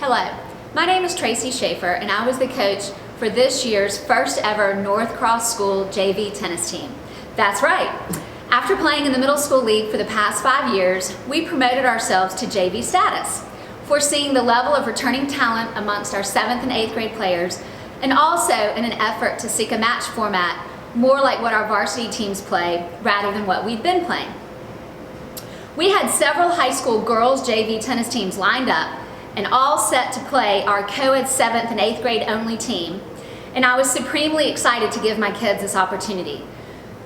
Hello, my name is Tracy Schaefer and I was the coach for this year's first ever North Cross School JV tennis team. That's right. After playing in the middle school league for the past 5 years, we promoted ourselves to JV status, foreseeing the level of returning talent amongst our 7th and 8th grade players, and also in an effort to seek a match format more like what our varsity teams play rather than what we've been playing. We had several high school girls JV tennis teams lined up and all set to play our Coed 7th and 8th grade only team, and I was supremely excited to give my kids this opportunity.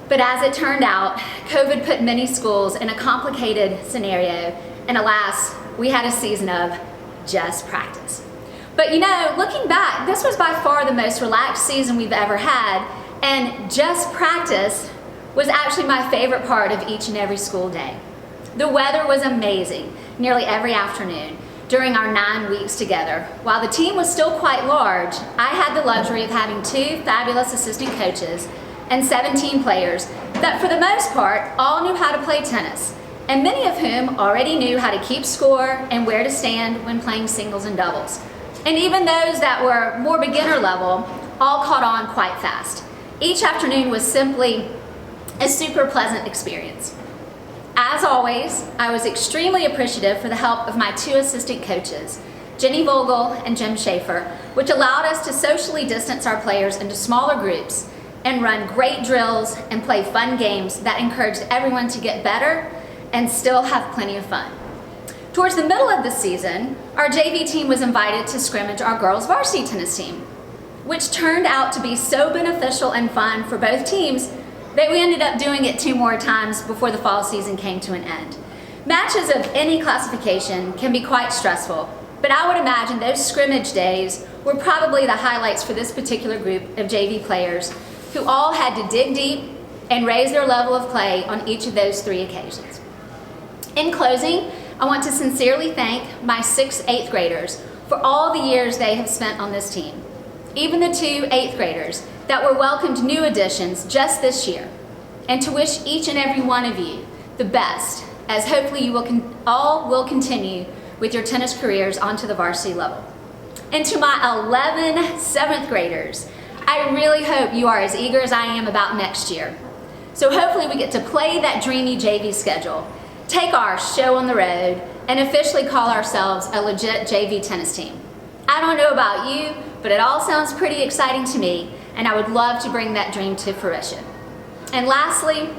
But as it turned out, COVID put many schools in a complicated scenario, and alas, we had a season of just practice. But you know, looking back, this was by far the most relaxed season we've ever had, and just practice was actually my favorite part of each and every school day. The weather was amazing nearly every afternoon during our 9 weeks together. While the team was still quite large, I had the luxury of having 2 fabulous assistant coaches and 17 players that for the most part all knew how to play tennis, and many of whom already knew how to keep score and where to stand when playing singles and doubles. And even those that were more beginner level all caught on quite fast. Each afternoon was simply a super pleasant experience. As always, I was extremely appreciative for the help of my 2 assistant coaches, Jenny Vogel and Jim Schaefer, which allowed us to socially distance our players into smaller groups and run great drills and play fun games that encouraged everyone to get better and still have plenty of fun. Towards the middle of the season, our JV team was invited to scrimmage our girls varsity tennis team, which turned out to be so beneficial and fun for both teams that we ended up doing it 2 more times before the fall season came to an end. Matches of any classification can be quite stressful, but I would imagine those scrimmage days were probably the highlights for this particular group of JV players who all had to dig deep and raise their level of play on each of those 3 occasions. In closing, I want to sincerely thank my 6th, 8th graders for all the years they have spent on this team. Even the 2 8th graders that were welcomed new additions just this year, and to wish each and every one of you the best, as hopefully you will continue with your tennis careers onto the varsity level. And to my 11 7th graders, I really hope you are as eager as I am about next year. So hopefully we get to play that dreamy JV schedule, take our show on the road, and officially call ourselves a legit JV tennis team. I don't know about you, but it all sounds pretty exciting to me, and I would love to bring that dream to fruition. And lastly,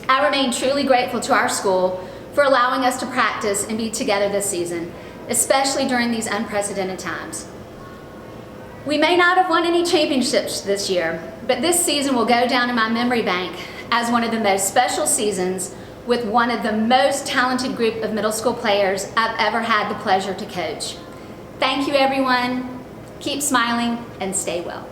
I remain truly grateful to our school for allowing us to practice and be together this season, especially during these unprecedented times. We may not have won any championships this year, but this season will go down in my memory bank as one of the most special seasons with one of the most talented group of middle school players I've ever had the pleasure to coach. Thank you, everyone. Keep smiling and stay well.